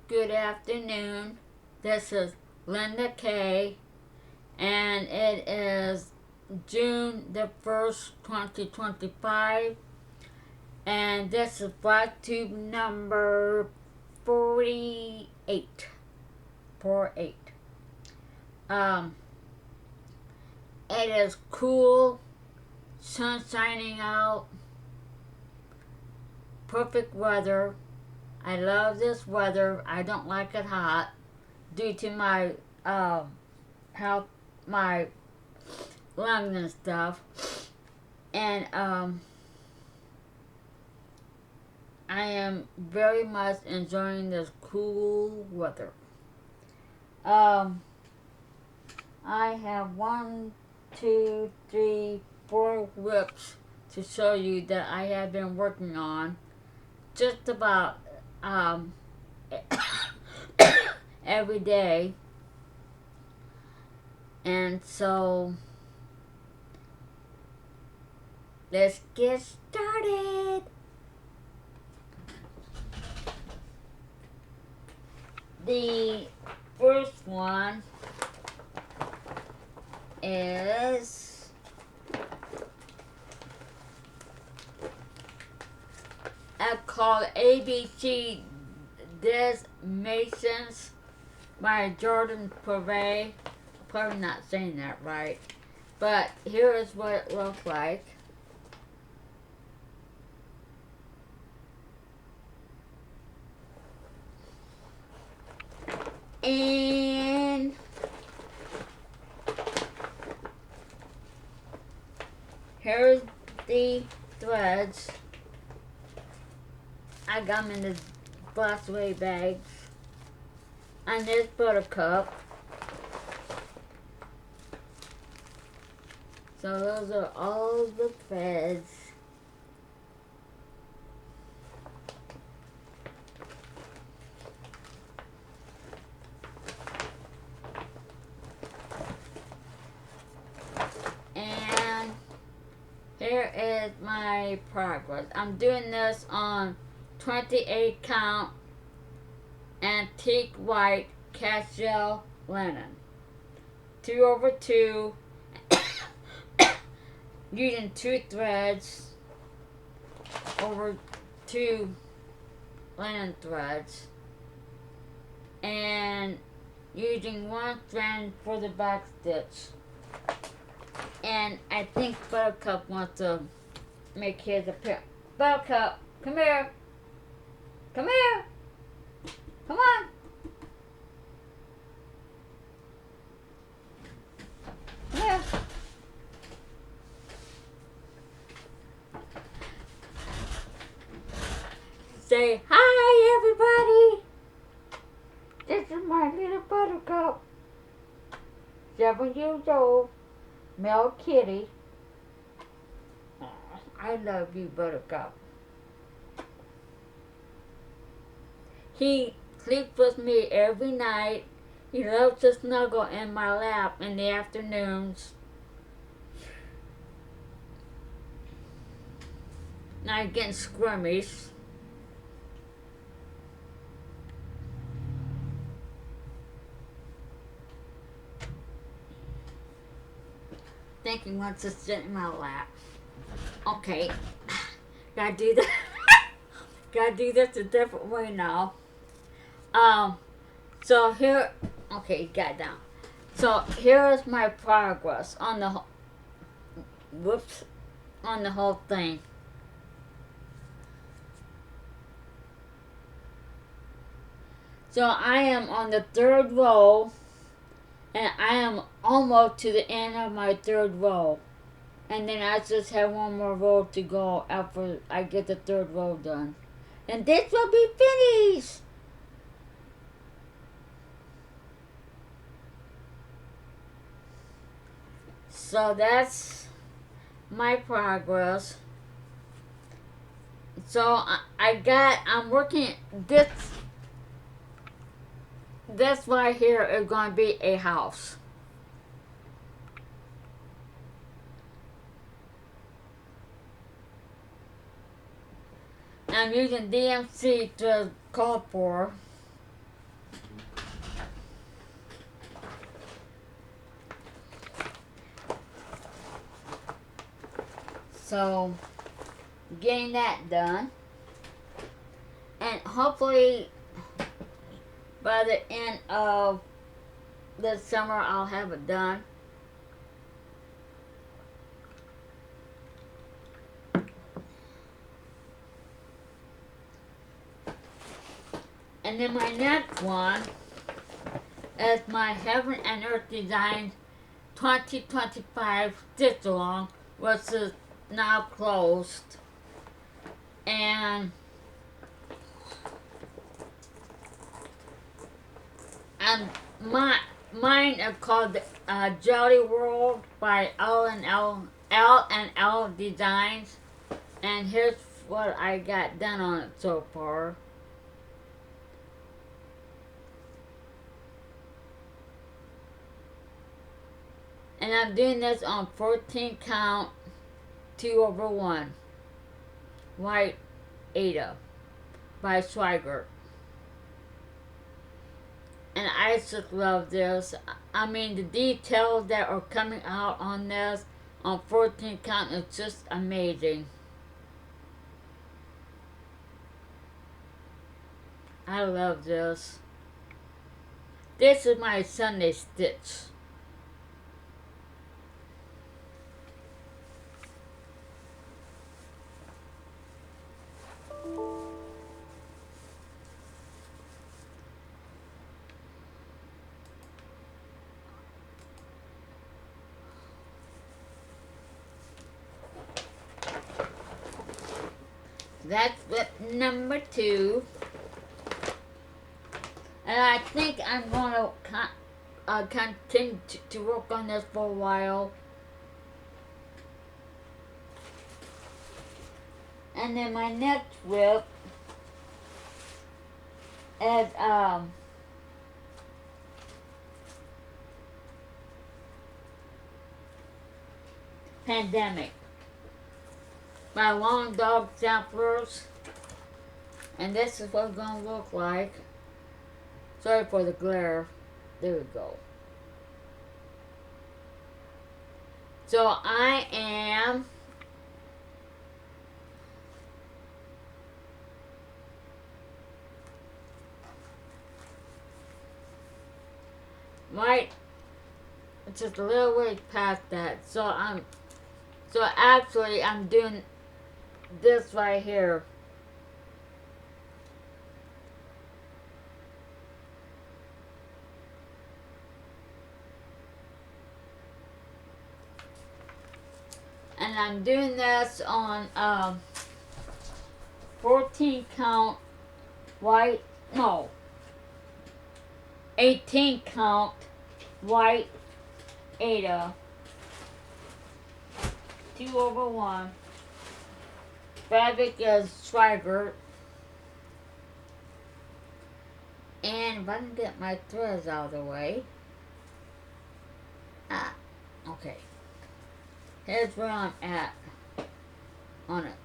Good afternoon. This is Linda K. And it is June the 1st, 2025. And this is BlackTube number 48. 48. It is cool, sun shining out, perfect weather. I love this weather. I don't like it hot due to my health, my lungs and stuff. And I am very much enjoying this cool weather. I have 4 whips to show you that I have been working on just about every day. And so let's get started. The first one is called ABC Des Masons by Jordan Purvey. Probably not saying that right, but here is what it looks like. And here's the threads. I got them in the Floss bags. And this buttercup. So those are all the threads. And here is my progress. I'm doing this on 28 count antique white cashel linen. 2/2 using 2 threads over 2 linen threads and using 1 strand for the back stitch. And I think Buttercup wants to make his appearance. Buttercup, come here. Come here. Come on. Come here. Say hi, everybody. This is my little Buttercup. 7 years old. Male kitty. I love you, Buttercup. He sleeps with me every night. He loves to snuggle in my lap in the afternoons. Now he's getting squirmish. Think he wants to sit in my lap. Okay. Gotta do that. Gotta do this a different way now. So here, okay, got it down. So here is my progress on the, on the whole thing. So I am on the 3rd row, and I am almost to the end of my 3rd row. And then I just have 1 more row to go after I get the 3rd row done. And this will be finished. So that's my progress. So I'm working this right here is going to be a house. I'm using DMC to call for. So, getting that done. And hopefully, by the end of this summer, I'll have it done. And then my next one is my Heaven and Earth Design 2025 Stitch Along, which is now closed. And mine are called Jolly World by L&L Designs. And here's what I got done on it so far. And I'm doing this on 14 count 2/1 White Ada by Swigert. And I just love this. I mean, the details that are coming out on this on 14 count is just amazing. I love this. This is my Sunday stitch. That's whip number 2. And I think I'm going to continue to work on this for a while. And then my next whip is Pandemic by Long Dog Samplers. And this is what it's going to look like. Sorry for the glare. There we go. So I am right just a little way past that. So actually I'm doing this right here. And I'm doing this on 14 count 18 count White Ada 2/1. Fabric is Swigert. And if I can get my threads out of the way. Okay. Here's where I'm at on it.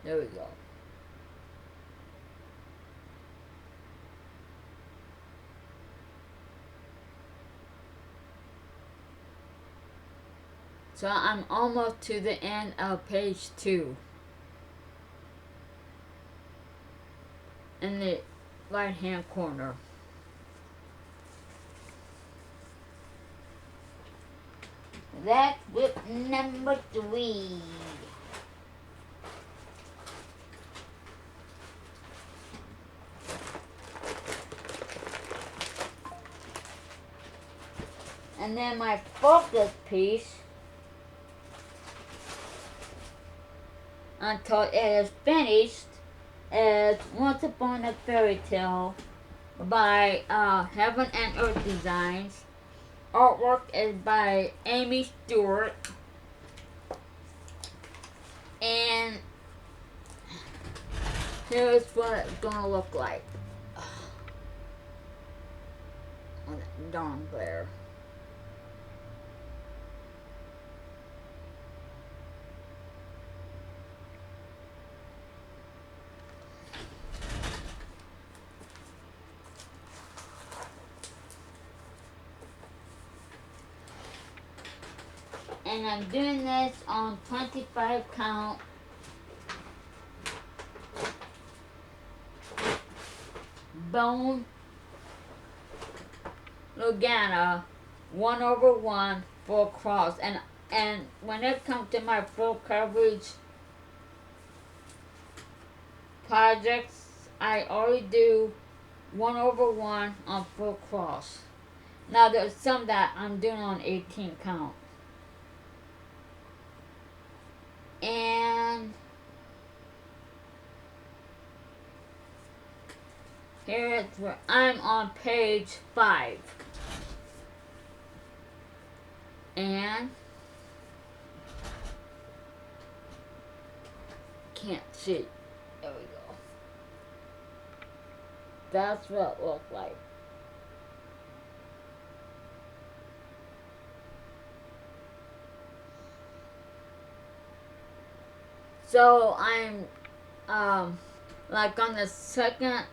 There we go. So I'm almost to the end of page 2. In the right hand corner. That's whip number 3. And then my focus piece until it is finished is Once Upon a Fairy Tale by Heaven and Earth Designs. Artwork is by Amy Stewart. And here's what it's gonna look like. Oh, that darn glare. And I'm doing this on 25 count bone Lugana 1/1 full cross. And when it comes to my full coverage projects, I always do 1/1 on full cross. Now there's some that I'm doing on 18 count. And here it's where I'm on page 5. And can't see. There we go. That's what it looked like. So I'm like on the second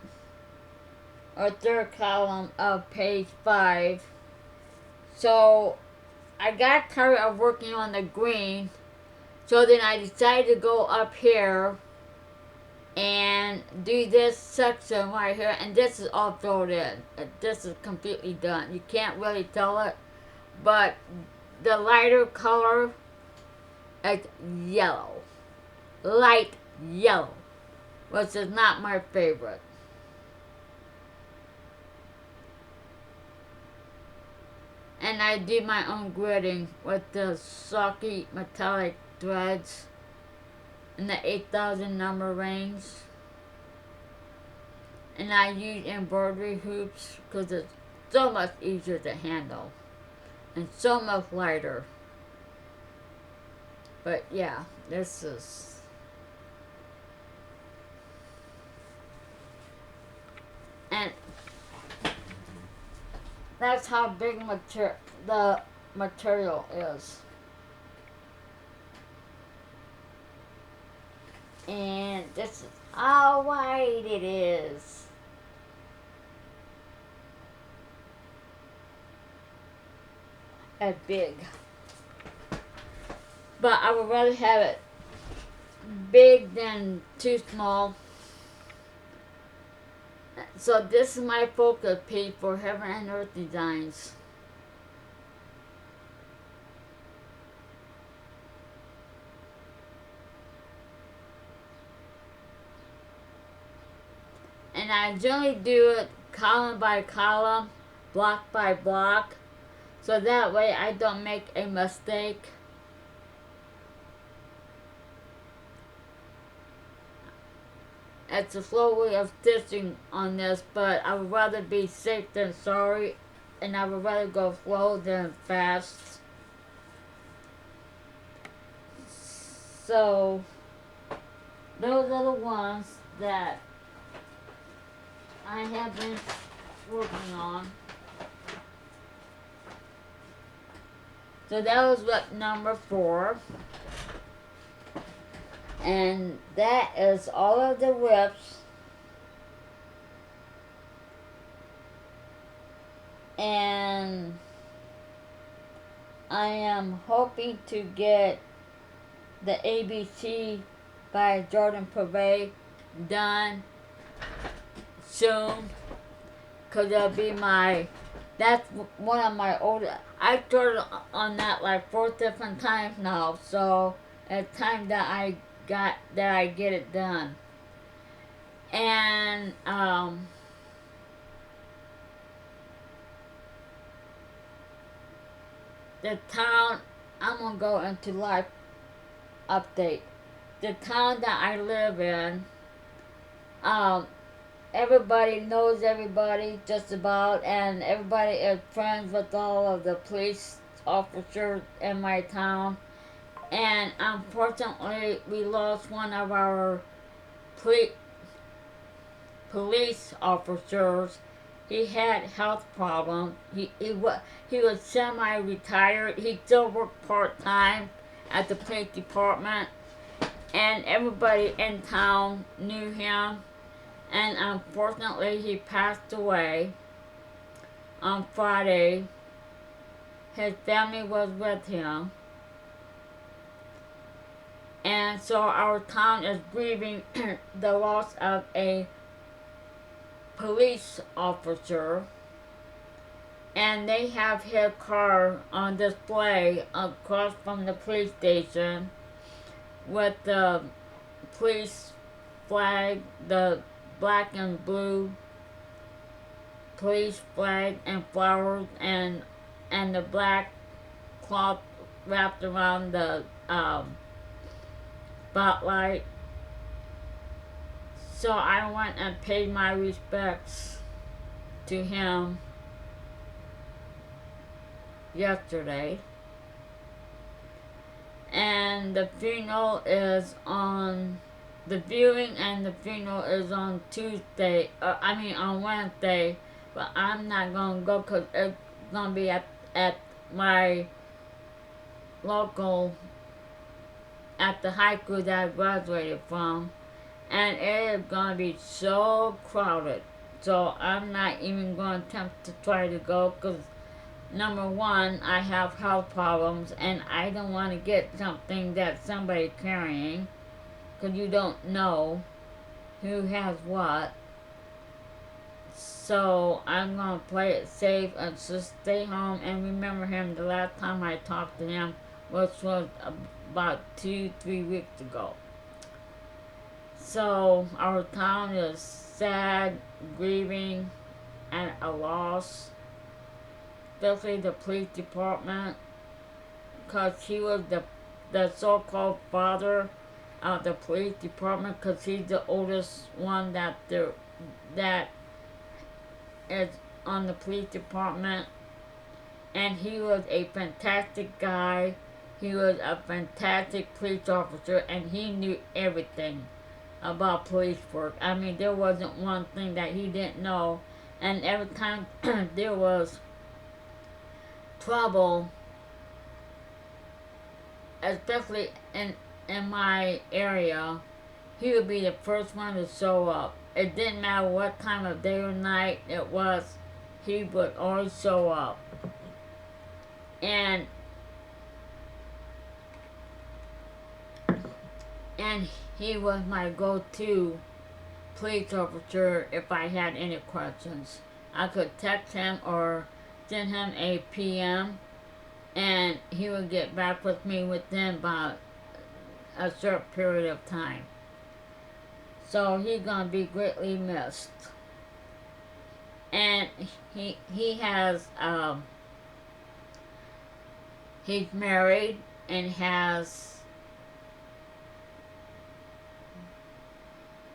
or third column of page 5. So I got tired of working on the green, so then I decided to go up here and do this section right here, and this is all filled in. This is completely done. You can't really tell it, but the lighter color is yellow. Light yellow, which is not my favorite. And I do my own gridding with the socky metallic threads in the 8,000 number range. And I use embroidery hoops because it's so much easier to handle and so much lighter. But yeah, this is... And that's how big the material is. And this is how wide it is. And big. But I would rather have it big than too small. So this is my focus piece for Heaven and Earth Designs. And I generally do it column by column, block by block, so that way I don't make a mistake. It's a slow way of stitching on this, but I would rather be safe than sorry, and I would rather go slow than fast. So those are the ones that I have been working on. So that was what number 4. And that is all of the whips. And I am hoping to get the ABC by Jordan Purvey done soon. Because that'll be that's one of my older, I started on that like 4 different times now. So it's time that I get it done. And the town, I'm gonna go into life update. The town that I live in, everybody knows everybody just about, and everybody is friends with all of the police officers in my town. And unfortunately, we lost one of our police officers. He had health problems. He was semi-retired. He still worked part-time at the police department. And everybody in town knew him. And unfortunately, he passed away on Friday. His family was with him. And so our town is grieving the loss of a police officer, and they have his car on display across from the police station with the police flag, the black and blue police flag and flowers, and the black cloth wrapped around the spotlight. So I went and paid my respects to him yesterday. And the funeral is on, the viewing and the funeral is on Tuesday, on Wednesday, but I'm not gonna go because it's gonna be at my local, at the high school that I graduated from, and it is gonna be so crowded. So I'm not even going to attempt to try to go because, number one, I have health problems and I don't want to get something that somebody's carrying because you don't know who has what. So I'm going to play it safe and just stay home and remember him. The last time I talked to him, which was about 2-3 weeks ago. So our town is sad, grieving, and a loss, especially the police department, because he was the so-called father of the police department, because he's the oldest one that is on the police department, and he was a fantastic guy. He was a fantastic police officer, and he knew everything about police work. I mean, there wasn't one thing that he didn't know, and every time there was trouble, especially in my area, he would be the first one to show up. It didn't matter what time of day or night it was, he would always show up. And he was my go-to police officer if I had any questions. I could text him or send him a PM, and he would get back with me within about a short period of time. So he's gonna be greatly missed. And he has he's married and has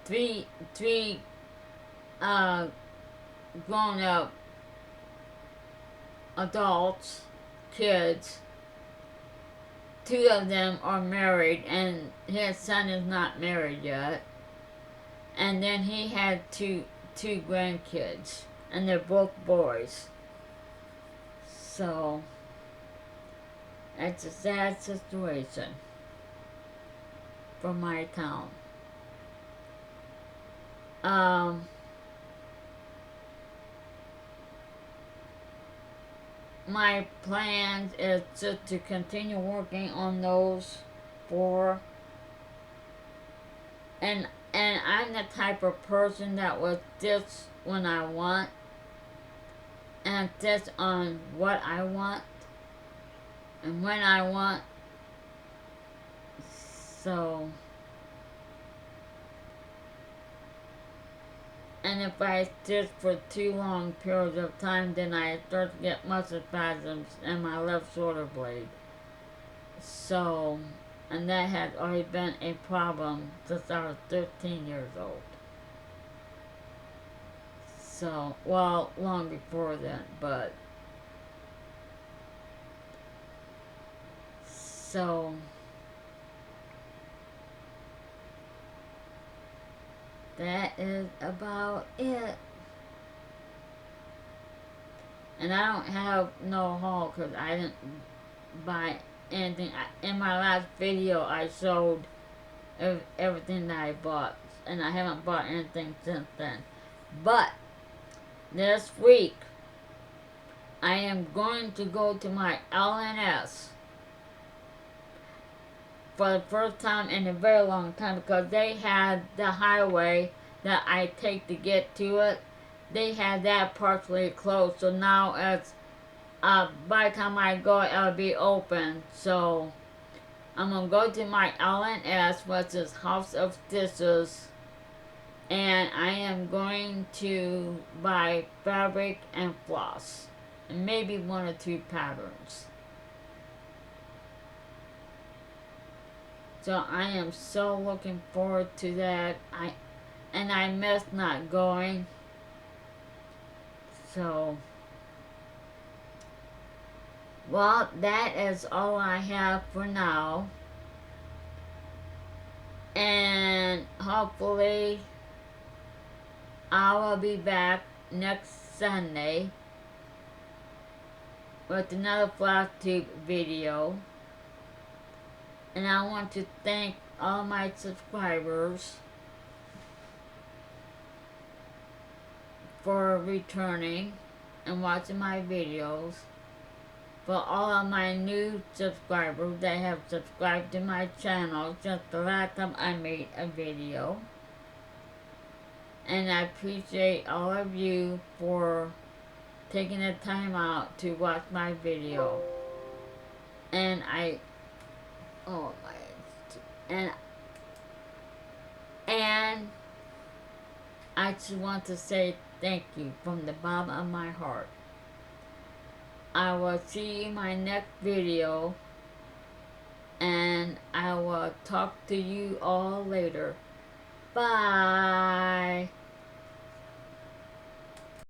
three grown up adults, kids. 2 of them are married, and his son is not married yet. And then he had two grandkids, and they're both boys. So it's a sad situation for my town. My plans is just to continue working on those 4. And I'm the type of person that will just when I want, and just on what I want and when I want. So, and if I sit for too long periods of time, then I start to get muscle spasms in my left shoulder blade. So, and that has always been a problem since I was 13 years old. So, well, long before then, but so that is about it. And I don't have no haul because I didn't buy anything. In my last video, I showed everything that I bought, and I haven't bought anything since then. But this week, I am going to go to my LNS for the first time in a very long time, because they had the highway that I take to get to it. They had that partially closed, so now it's by the time I go, it'll be open. So I'm gonna go to my LNS, which is House of Stitches, and I am going to buy fabric and floss, and maybe one or two patterns. So I am so looking forward to that. I missed not going. So, well, that is all I have for now. And hopefully I will be back next Sunday with another FlashTube video. And I want to thank all my subscribers for returning and watching my videos. For all of my new subscribers that have subscribed to my channel since the last time I made a video. And I appreciate all of you for taking the time out to watch my video. And oh my, and I just want to say thank you from the bottom of my heart. I will see you in my next video, and I will talk to you all later. Bye.